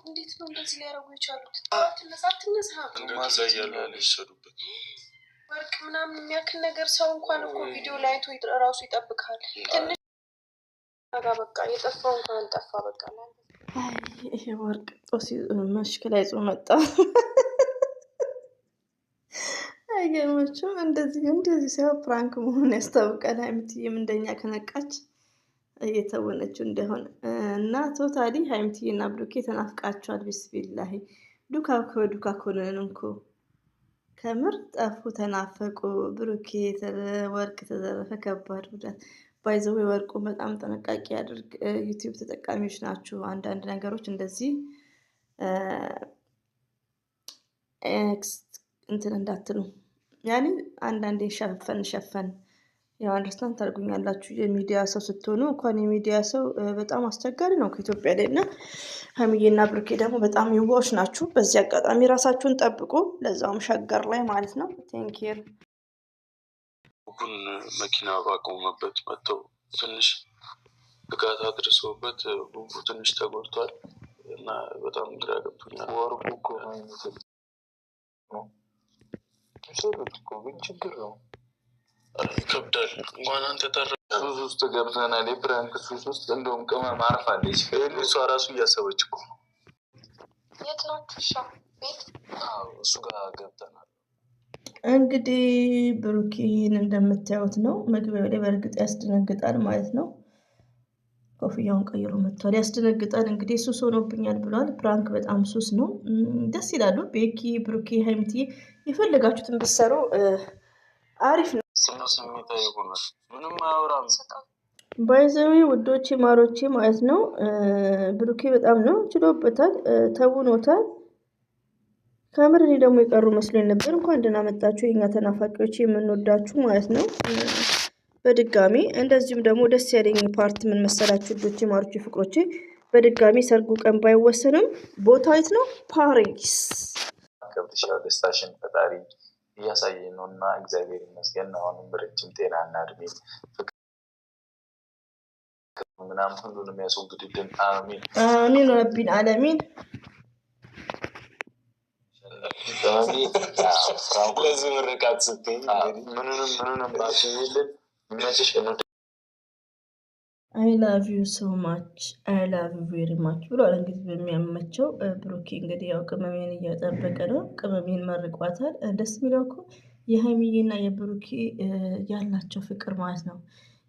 እንዴት ነው እንደዚህ ሊያረጉ የቻሉት? አትነሳ ላይ ያለ ይሰዱበት ወርቅ ምናምን የሚያክል ነገር ሰው እንኳን እኮ ቪዲዮ ላይ አይቶ ራሱ ይጠብቃል። ትንሽ በቃ የጠፋው እንኳን ጠፋ። በቃ ይሄ ወርቅ ጦስ መሽከላ ይዞ መጣ። አይገርምሽም? እንደዚህ ሳይሆን ፕራንክ መሆኑን ያስታውቃል። ሀይሚትዬም እንደኛ ከነቃች እየተወነችው እንደሆነ እና ቶታሊ ሀይሚትዬ እና ብሩኬ ተናፍቃቸዋል። ቢስሚላሂ ዱካ ኮነን እንኮ ከምር ጠፉ፣ ተናፈቁ። ብሩኬ ወርቅ ተዘረፈ፣ ከባድ ጉዳት። ባይዘው ወርቁ በጣም ጥንቃቄ ያድርግ። ዩቲዩብ ተጠቃሚዎች ናችሁ። አንዳንድ ነገሮች እንደዚህ እንትን እንዳትሉ ያኔ አንዳንዴ ሸፈን ያው አንደርስታንድ ታርጉኛላችሁ። የሚዲያ ሰው ስትሆኑ እንኳን የሚዲያ ሰው በጣም አስቸጋሪ ነው ከኢትዮጵያ ላይ እና ሀይሚዬና ብሩኬ ደግሞ በጣም የዋዎች ናችሁ። በዚህ አጋጣሚ ራሳችሁን ጠብቁ፣ ለዛውም ሸገር ላይ ማለት ነው። ቴንኪር ሁን መኪና ባቆመበት መጥተው ትንሽ ብቃት አድርሰውበት ቡቡ ትንሽ ተጎድቷል እና በጣም ግራ ገብቶኛል። ወርቁ እኮ ግን ችግር ነው፣ ይከብዳል። እንኳን አንተ ሱስ ውስጥ ገብተናል። የፕራንክ ሱስ ውስጥ እንደውም ቅመም አርፋለች። እሷ ራሱ እያሰበች እኮ የት ናችሁ? ቤት እሱ ጋር ገብተናል። እንግዲህ ብሩኬን እንደምታዩት ነው። መግቢያው ላይ በእርግጥ ያስደነግጣል ማለት ነው። ኮፍያውን ቀይሮ መጥቷል። ያስደነግጣል። እንግዲህ ሱስ ሆኖብኛል ብሏል። ፕራንክ በጣም ሱስ ነው። ደስ ይላሉ። ቤኪ፣ ብሩኬ፣ ሀይሚትዬ የፈለጋችሁትን ብትሰሩ አሪፍ ነው። ስሜታዊ ሆኗል። ምንም አያወራም። ባይዘዊ ውዶቼ ማሮቼ ማለት ነው። ብሩኬ በጣም ነው ችሎበታል፣ ተውኖታል። ከምር እኔ ደግሞ የቀሩ መስሎኝ ነበር። እንኳን ደህና መጣችሁ የኛ ተናፋቂዎች፣ የምንወዳችሁ ማለት ነው። በድጋሚ እንደዚሁም ደግሞ ደስ ያለኝ ፓርት ምን መሰላችሁ ውዶቼ ማሮቼ ፍቅሮቼ፣ በድጋሚ ሰርጉ ቀን ባይወሰንም ቦታው የት ነው? ፓሪስ። ገብተሻል። ደስታሽን ፈጣሪ እያሳየን ነው እና እግዚአብሔር ይመስገን። አሁንም ረጅም ጤናና እድሜ ምናምን ሁሉንም ያስወግድልን። አሚን አሚን ረቢን አለሚን። ለዚህ ምርቃት ስትይ ምኑንም ባትይልን መችሽ ነው። አይ ላቭ ዩ ሶ ማች አይ ላቭ ዩ ቬሪ ማች ብሏል። እንግዲህ በሚያመቸው ብሩኬ እንግዲህ ያው ቅመሜን እያጠበቀ ነው። ቅመሜን መርቋታል። ደስ የሚለው እኮ የሀይሚዬና የብሩኬ ያላቸው ፍቅር ማለት ነው፣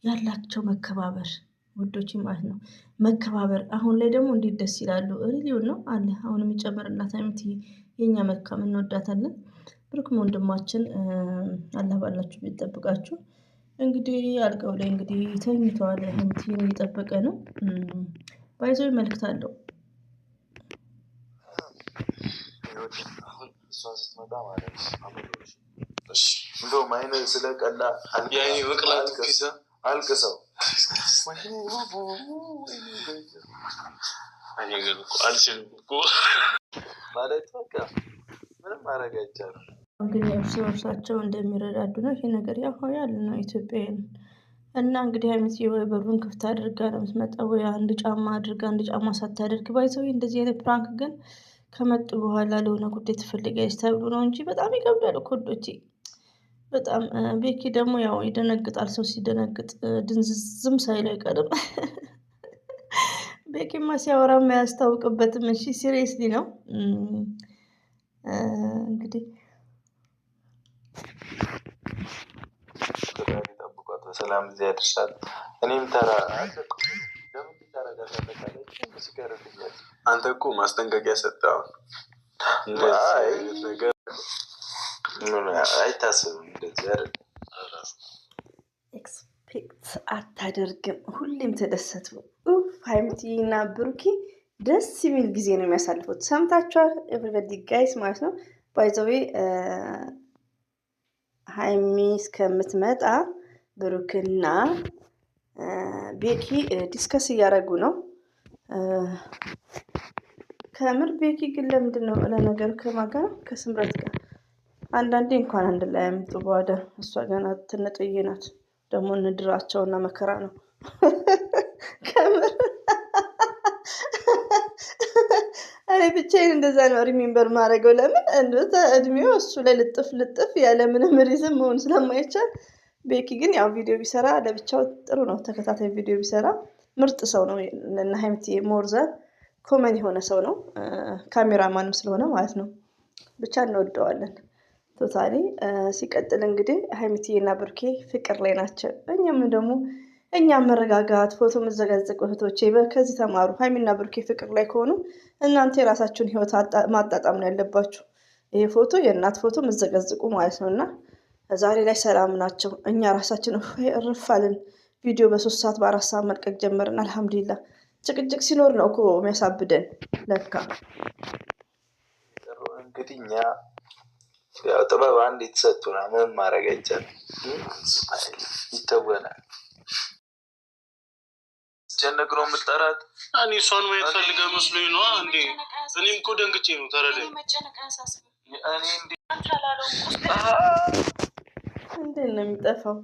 ያላቸው መከባበር ውዶች ማለት ነው። መከባበር አሁን ላይ ደግሞ እንዴት ደስ ይላሉ። ሪሊውን ነው አለ አሁን የሚጨመርላት ሀይሚትዬ የኛ መልካም እንወዳታለን። ብሩክም ወንድማችን አላህ ባላችሁ ቢጠብቃችሁ። እንግዲህ አልጋው ላይ እንግዲህ ተኝተዋል። ሀይሚትዬን እየጠበቀ ነው። ባይዞ መልክት አለው። እሷ ስትመጣ ማለት እንደውም አይነ ስለቀላ አልቅሰው አልችልም እኮ ማለት በቃ ምንም ማድረግ አይቻልም። እንግዲህ እርስ በርሳቸው እንደሚረዳዱ ነው። ይሄ ነገር ያው ያለ ነው ኢትዮጵያውያን እና እንግዲህ ሀይሚትዬ ወይ በሩን ክፍት አድርጋ ነው የምትመጣው፣ ወይ አንድ ጫማ አድርጋ አንድ ጫማ ሳታደርግ ባይዘው። እንደዚህ አይነት ፕራንክ ግን ከመጡ በኋላ ለሆነ ጉዳይ ትፈልጋለች ተብሎ ነው እንጂ በጣም ይከብዳል እኮ ወዶቼ በጣም። ቤኪ ደግሞ ያው ይደነግጣል። ሰው ሲደነግጥ ድንዝዝም ሳይል አይቀርም። ቤኪማ ሲያወራም አያስታውቅበትም። እሺ ሲሪየስሊ ነው እንግዲህ በሰላም እዚያ ያደርሳል። እኔም ተራ አንተ እኮ ማስጠንቀቂያ ሰጠኸው። ነገር አይታሰብም። እንደዚህ አይደል? ኤክስፔክት አታደርግም። ሁሌም ተደሰቱ። ሀይሚትዬ እና ብሩኬ ደስ የሚል ጊዜ ነው የሚያሳልፉት። ሰምታችኋል ኤቭሪበዲ ጋይስ ማለት ነው። ባይዘዌ ሀይሚ እስከምትመጣ ብሩክና ቤኪ ዲስከስ እያደረጉ ነው። ከምር ቤኪ ግን ለምንድን ነው ለነገሩ ከማጋ ከስምረት ጋር አንዳንዴ እንኳን አንድ ላይ አምጡ በኋላ እሷ ገና ትንጥዬ ናት። ደግሞ እንድራቸውና መከራ ነው ከምር ብቻዬን እንደዛ ነው ሪሜምበር ማድረገው። ለምን እንደዛ እድሜው እሱ ላይ ልጥፍ ያለ ምንም ሪዝም መሆን ስለማይቻል። ቤኪ ግን ያው ቪዲዮ ቢሰራ ለብቻው ጥሩ ነው። ተከታታይ ቪዲዮ ቢሰራ ምርጥ ሰው ነው። እና ሀይሚቲ ሞርዘር ኮመን የሆነ ሰው ነው። ካሜራማንም ስለሆነ ማለት ነው። ብቻ እንወደዋለን ቶታሊ። ሲቀጥል እንግዲህ ሀይሚቲ እና ብሩኬ ፍቅር ላይ ናቸው። እኛም መረጋጋት፣ ፎቶ መዘጋዘቅ እህቶቼ ከዚህ ተማሩ። ሀይሚና ብሩኬ ፍቅር ላይ ከሆኑ እናንተ የራሳችሁን ህይወት ማጣጣም ነው ያለባችሁ። ይሄ ፎቶ የእናት ፎቶ መዘጋዘቁ ማለት ነው። እና ዛሬ ላይ ሰላም ናቸው። እኛ ራሳችን እርፋልን። ቪዲዮ በ3 ሰዓት በ4 ሰዓት መልቀቅ ጀመርን። አልሐምዱሊላ። ጭቅጭቅ ሲኖር ነው እኮ የሚያሳብደን ለካ። እንግዲህ እኛ ያው ጥበብ አንድ የተሰጡና ምንም ማድረግ አይቻልም። ይተወናል። ጨነግሮ የምጠራት እኔ እሷን ማየት ፈልገህ መስሎኝ ነው እንዴ? እኔም እኮ ደንግጬ ነው። ተረዳኝ። እንዴት ነው የሚጠፋው?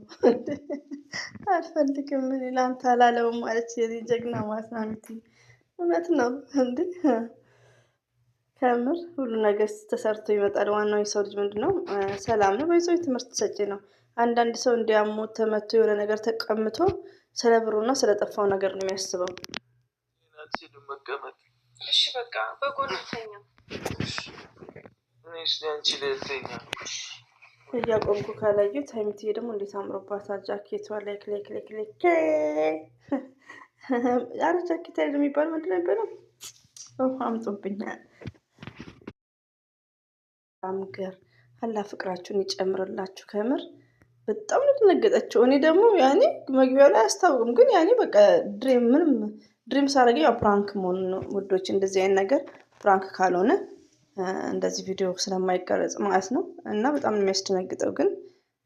አልፈልግም እኔ ለአንተ አላለውም ማለት የዚህ ጀግና ማስናሚቲ እውነት ነው እንዴ? ከምር ሁሉ ነገር ተሰርቶ ይመጣል። ዋናው የሰው ልጅ ምንድነው ሰላም ነው። በይዞ ትምህርት ሰጪ ነው። አንዳንድ ሰው እንዲያሞት ተመቶ የሆነ ነገር ተቀምቶ ስለ ብሩና ስለጠፋው ነገር ነው የሚያስበው። እሺ በቃ በጎንተኛ እያቆምኩ ካላዩት ሀይሚትዬ ደግሞ እንዴት አምሮባታል። ጃኬቷ ላይ ክሌክ አረ ጃኬት አይደል የሚባል ምንድን ነው የሚባለው? አምጦብኛል። አምገር አላ ፍቅራችሁን ይጨምርላችሁ። ከምር በጣም ነው ተነገጠችው። እኔ ደግሞ ያኔ መግቢያው ላይ አያስታውቅም፣ ግን ያኔ በቃ ድሪም ሳረገ ያው ፕራንክ መሆኑ ነው ውዶች። እንደዚህ አይነት ነገር ፕራንክ ካልሆነ እንደዚህ ቪዲዮ ስለማይቀረጽ ማለት ነው። እና በጣም ነው የሚያስደነግጠው። ግን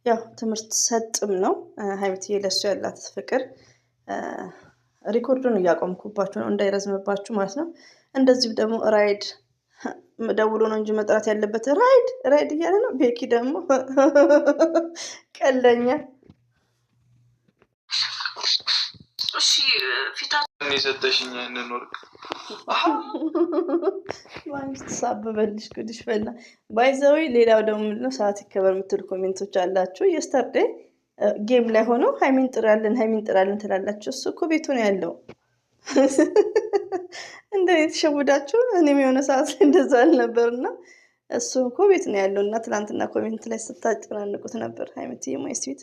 ያው ትምህርት ሰጥም ነው ሀይሚትዬ ለሱ ያላት ፍቅር። ሪኮርዱን እያቆምኩባችሁ ነው እንዳይረዝምባችሁ ማለት ነው። እንደዚሁ ደግሞ ራይድ ደውሎ ነው እንጂ መጥራት ያለበት ራይድ እያለ ነው። ቤኪ ደግሞ ቀለኛ። እሺ ፊታችን የሰጠሽኝ ያንን ወርቅ ማንስ ተሳበበልሽ ጉድሽ ፈላ። ባይዘዊ ሌላው ደግሞ ምንድነው ሰዓት ይከበር የምትሉ ኮሜንቶች አላችሁ። የስተርዴ ጌም ላይ ሆኖ ሀይሚን ጥራለን ትላላችሁ። እሱ እኮ ቤቱ ነው ያለው። እንደ የተሸውዳችሁ እኔም የሆነ ሰዓት ላይ እንደዛ አልነበርና እሱ እኮ ቤት ነው ያለው። እና ትናንትና ኮሜንት ላይ ስታጨናንቁት ነበር። ሀይሚትዬ ማይስዊት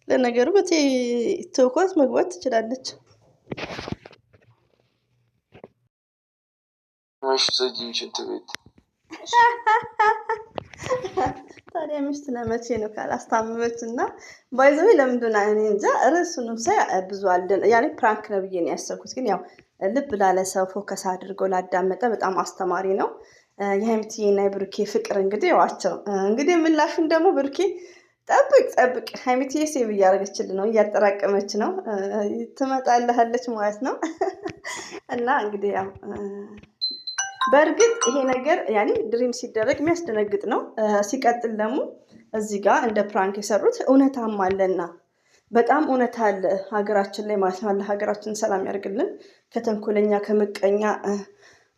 ለነገሩ በቲክቶክ መግባት ትችላለች። ሽንት ቤት ታዲያ ሚስት ለመቼ ነው ካላስታመመች? እና ባይዘዌ ለምንድን እኔ እንጃ ርዕሱንም ሳይ ብዙ ያኔ ፕራንክ ነው ብዬ ነው ያሰብኩት። ግን ያው ልብ ላለ ሰው ፎከስ አድርጎ ላዳመጠ በጣም አስተማሪ ነው። የሀይሚትዬ እና የብሩኬ ፍቅር እንግዲህ ዋቸው እንግዲህ ምላሹን ደግሞ ብሩኬ ጠብቅ። ሀይሚትዬ ሴቭ እያደረገችልን ነው፣ እያጠራቀመች ነው፣ ትመጣልሃለች ማለት ነው። እና እንግዲህ ያው በእርግጥ ይሄ ነገር ያኔ ድሪም ሲደረግ የሚያስደነግጥ ነው። ሲቀጥል ደግሞ እዚህ ጋር እንደ ፕራንክ የሰሩት እውነታም አለና በጣም እውነታ አለ ሀገራችን ላይ ማለት ነው። አለ ሀገራችን ሰላም ያደርግልን፣ ከተንኮለኛ ከምቀኛ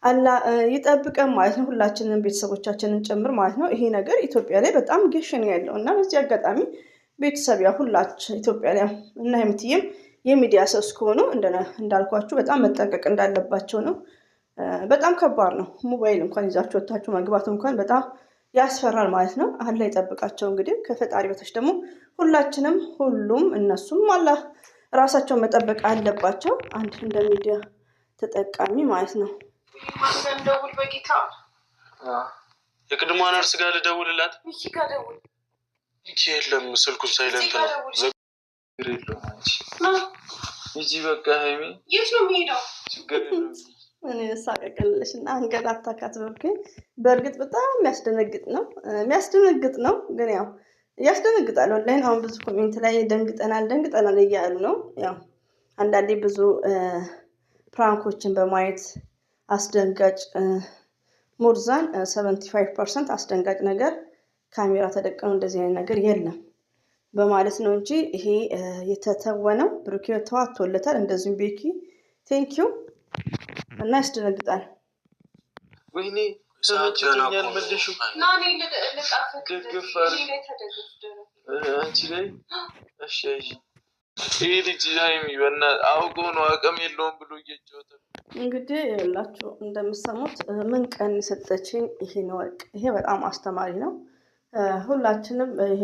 አላ ይጠብቀን ማለት ነው። ሁላችንን ቤተሰቦቻችንን ጭምር ማለት ነው። ይሄ ነገር ኢትዮጵያ ላይ በጣም ጌሽን ያለው እና በዚህ አጋጣሚ ቤተሰብ ያው ሁላችን ኢትዮጵያ ላይ እና ሀይሚትዬም የሚዲያ ሰው እስከሆኑ እንዳልኳችሁ በጣም መጠንቀቅ እንዳለባቸው ነው። በጣም ከባድ ነው። ሞባይል እንኳን ይዛችሁ ወጥታችሁ መግባት እንኳን በጣም ያስፈራል ማለት ነው። አላህ ይጠብቃቸው። እንግዲህ ከፈጣሪ በታች ደግሞ ሁሉም እነሱም አላህ ራሳቸውን መጠበቅ አለባቸው። አንድ እንደ ሚዲያ ተጠቃሚ ማለት ነው። ደውል በጌታ የቅድሟ ነርስ ጋር ልደውልላት። የለም ስልኩን ሳይለንት ነው። በቃ ሀይሚ የት ነው የሚሄደው? ችግር የለም እኔ ሳቀቀልሽ እና አንገላታካት በልኩኝ። በእርግጥ በጣም የሚያስደነግጥ ነው። ግን ያው ያስደነግጣል። ኦንላይን አሁን ብዙ ኮሜንት ላይ ደንግጠናል እያሉ ነው። ያው አንዳንዴ ብዙ ፕራንኮችን በማየት አስደንጋጭ ሞርዛን 75% አስደንጋጭ ነገር ካሜራ ተደቀኑ እንደዚህ አይነት ነገር የለም በማለት ነው እንጂ ይሄ የተተወነው ብሩኬ ተዋቶለታል። እንደዚሁም ቤኪ ቴንኪዩ እና ያስደነግጣል። ወይኔ ተመችቶኛል። መልሹ ናኔ ልቃፈክ አንቺ ላይ እሺ ይሄ ልጅ ሀይሚ አውቆ ነው አቅም የለውም ብሎ እየጫወተ እንግዲህ ያላችሁ እንደምሰሙት ምን ቀን የሰጠችኝ ይሄን ወርቅ። ይሄ በጣም አስተማሪ ነው። ሁላችንም ይሄ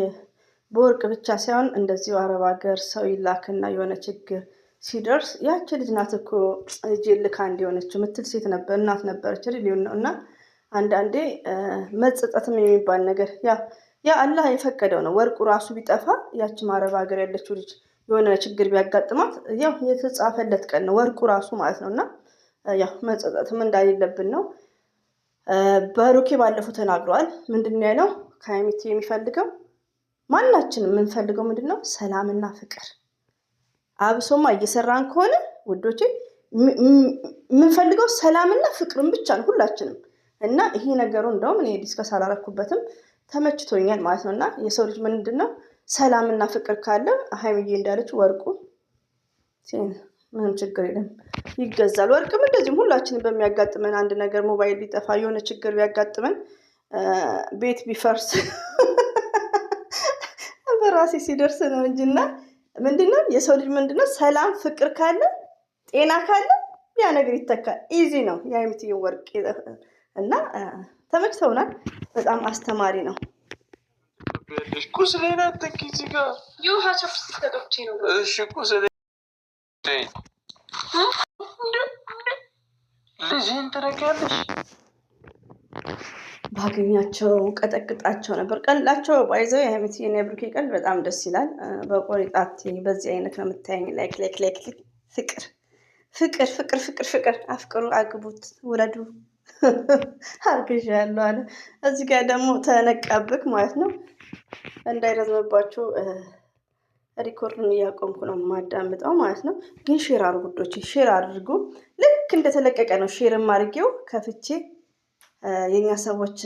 በወርቅ ብቻ ሳይሆን እንደዚሁ አረብ ሀገር ሰው ይላክና የሆነ ችግር ሲደርስ ያቺ ልጅ ናት እኮ ልጅ ልካ እንዲሆነችው ምትል ሴት ነበር እናት ነበረች ሊሆን ነው። እና አንዳንዴ መጸጸትም የሚባል ነገር ያ አላህ የፈቀደው ነው። ወርቁ ራሱ ቢጠፋ ያቺ አረብ ሀገር ያለችው ልጅ የሆነ ችግር ቢያጋጥማት ያው የተጻፈለት ቀን ነው ወርቁ ራሱ ማለት ነው። እና ያው መጸጸትም እንዳሌለብን ነው። ብሩኬ ባለፈው ተናግሯል። ምንድነው ያለው? ከሀይሚቲ የሚፈልገው ማናችንም የምንፈልገው ምንድነው? ሰላምና ፍቅር። አብሶማ እየሰራን ከሆነ ውዶቼ የምንፈልገው ሰላምና ፍቅርን ብቻ ነው ሁላችንም። እና ይሄ ነገሩ እንደውም እኔ ዲስከስ አላረኩበትም ተመችቶኛል ማለት ነው። እና የሰው ልጅ ምንድነው ሰላምና ፍቅር ካለ ሀይሚዬ እንዳለች ወርቁ ምንም ችግር የለም ይገዛል። ወርቅም እንደዚህም ሁላችንም በሚያጋጥመን አንድ ነገር ሞባይል ቢጠፋ የሆነ ችግር ቢያጋጥመን ቤት ቢፈርስ በራሴ ሲደርስ ነው እንጂና ምንድነው የሰው ልጅ ምንድነው ሰላም ፍቅር ካለ ጤና ካለ ያ ነገር ይተካል። ኢዚ ነው የሀይሚዬ ወርቅ እና ተመችቶናል። በጣም አስተማሪ ነው። ቁስሌን አትንኪ ጋር የውሃ ቻፕስቲክ ተጠብቼ ነው። እሺ ቁስሌ ልጅህን ትረቂያለሽ። ባገኛቸው ቀጠቅጣቸው ነበር። ቀላቸው ባይዘው የሀይሚዬ እና የብሩኬ ቀልድ በጣም ደስ ይላል። በቆሪጣት በዚህ አይነት ነው የምታየኝ። ላይክ ፍቅር ፍቅር ፍቅር ፍቅር ፍቅር አፍቅሩ፣ አግቡት፣ ውለዱ አርግዣለሁ አለ። እዚህ ጋር ደግሞ ተነቃብክ ማለት ነው። እንዳይረዝምባችሁ ሪኮርድን እያቆምኩ ነው የማዳምጠው ማለት ነው። ግን ሼር አድርጉ ውዶቼ፣ ሼር አድርጉ። ልክ እንደተለቀቀ ነው ሼርም አድርጌው ከፍቼ የኛ ሰዎች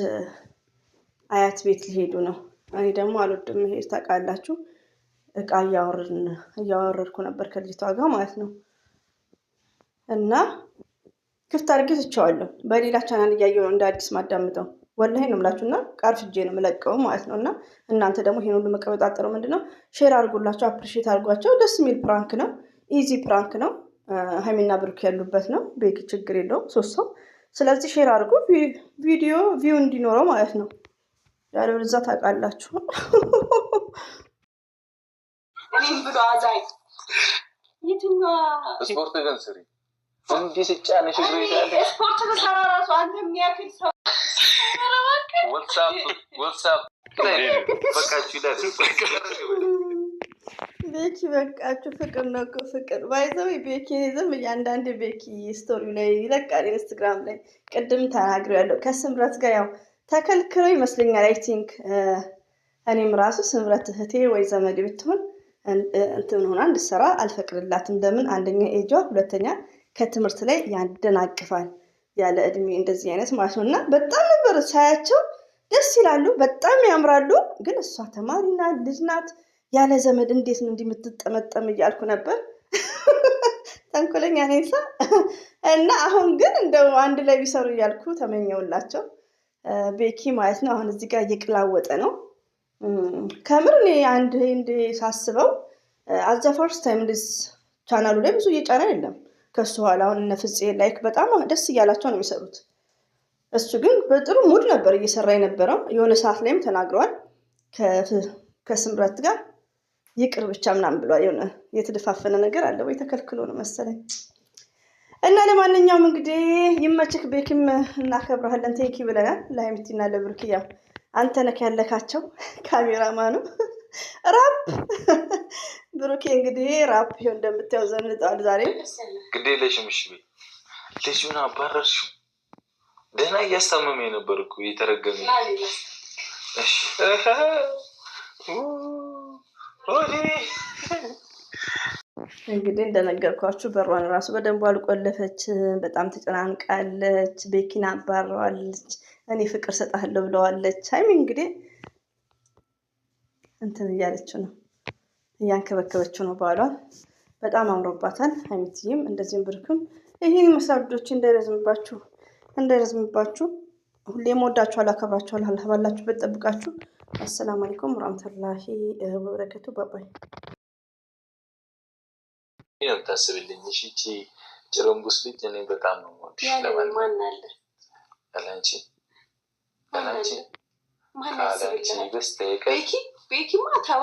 አያት ቤት ሊሄዱ ነው። እኔ ደግሞ አልወድም መሄድ ታውቃላችሁ። እቃ እያወረድኩ ነበር ከልጅቷ ጋር ማለት ነው። እና ክፍት አድርጌ ትቼዋለሁ። በሌላ ቻናል እያየሁ ነው እንደ አዲስ ማዳምጠው። ወላሂ ነው የምላችሁና ቃርፍጄ ነው የምለቀው ማለት ነው። እና እናንተ ደግሞ ይሄን ሁሉ መቀበጣጠረው ምንድነው? ሼር አድርጉላቸው፣ አፕሪሺየት አድርጓቸው። ደስ የሚል ፕራንክ ነው፣ ኢዚ ፕራንክ ነው። ሀይሚና ብሩክ ያሉበት ነው። ቤኪ ችግር የለውም 3 ሰው። ስለዚህ ሼር አድርጉ፣ ቪዲዮ ቪው እንዲኖረው ማለት ነው። ያለበለዚያ ታውቃላችሁ እኔም ብሎ አዛኝ የትኛዋ ስፖርት ግን ስሪ እንዲህ ስጫነሽ ስፖርት በሰራ ራሱ አንተ የሚያክል ሰው ዋትሳፕ በቃችሁ ይላል። ቤኪ በቃችሁ ፍቅር ነው እኮ ፍቅር ባይዘው ቤኪ ዝም እያንዳንድ ቤኪ ስቶሪ ላይ ይለቃል ኢንስታግራም ላይ። ቅድም ተናግሬያለሁ ከስምረት ጋር ያው ተከልክለው ይመስለኛል። አይ ቲንክ እኔም ራሱ ስምረት እህቴ ወይ ዘመድ ብትሆን እንትን ሆና እንድትሰራ አልፈቅድላትም። ለምን? አንደኛ ኤጇ፣ ሁለተኛ ከትምህርት ላይ ያደናቅፋል ያለ እድሜ እንደዚህ አይነት ማለት ነው። እና በጣም ነበር ሳያቸው ደስ ይላሉ፣ በጣም ያምራሉ። ግን እሷ ተማሪ ናት፣ ልጅ ናት፣ ያለ ዘመድ እንዴት ነው እንዲምትጠመጠም እያልኩ ነበር። ተንኮለኛ ነሳ እና አሁን ግን እንደው አንድ ላይ ቢሰሩ እያልኩ ተመኘውላቸው። ቤኪ ማለት ነው አሁን እዚህ ጋር እየቅላወጠ ነው። ከምር እኔ አንድ ሳስበው አዛ ፈርስት ታይም ቻናሉ ላይ ብዙ እየጫነ የለም ከሱ ኋላ አሁን እነ ፍፄ ላይክ በጣም ደስ እያላቸው ነው የሚሰሩት። እሱ ግን በጥሩ ሙድ ነበር እየሰራ የነበረው። የሆነ ሰዓት ላይም ተናግረዋል ከስምረት ጋር ይቅር ብቻ ምናምን ብሏል። የሆነ የተደፋፈነ ነገር አለ ወይ ተከልክሎ ነው መሰለኝ። እና ለማንኛውም እንግዲህ ይመችክ ቤኪም፣ እናከብረሃለን። ቴንኪ ብለናል ለሀይሚቲና ለብሩክያ። አንተ ነክ ያለካቸው ካሜራማኑ ራፕ ብሩኬ እንግዲህ ራፕ ይኸው እንደምታየው ዘንጠዋል ዛሬ። ግዴ ለሽም እሺ ቤት ልጁን አባረርሽው። ደህና እያስታመመ ነበር እኮ የተረገመ። እሺ እንግዲህ እንደነገርኳችሁ በሯን ራሱ በደንብ አልቆለፈች። በጣም ተጨናንቃለች። ቤኪን አባረዋለች። እኔ ፍቅር ሰጣለሁ ብለዋለች። ሀይሚ እንግዲህ እንትን እያለችው ነው፣ እያንከበከበችው ነው ባሏን። በጣም አምሮባታል ሀይሚትዬም እንደዚህም ብሩክም። ይህን ይመስላል ልጆች፣ እንዳይረዝምባችሁ እንዳይረዝምባችሁ። ሁሌም ወዳችኋለሁ፣ አከብራችኋለሁ። አላህ ባላችሁበት ጠብቃችሁ። አሰላሙ አለይኩም ወራህመቱላሂ ወበረከቱ። ባባይ ነው ታስብልኝ። እሺ እቺ ጭረምቡስ ልጅ እኔ በጣም ነው የምወድሽ። ለማን ማን አለ ካላንቺ ማን ካላንቺ ያስብልኝ? በስተቀር ቤኪማ ተባ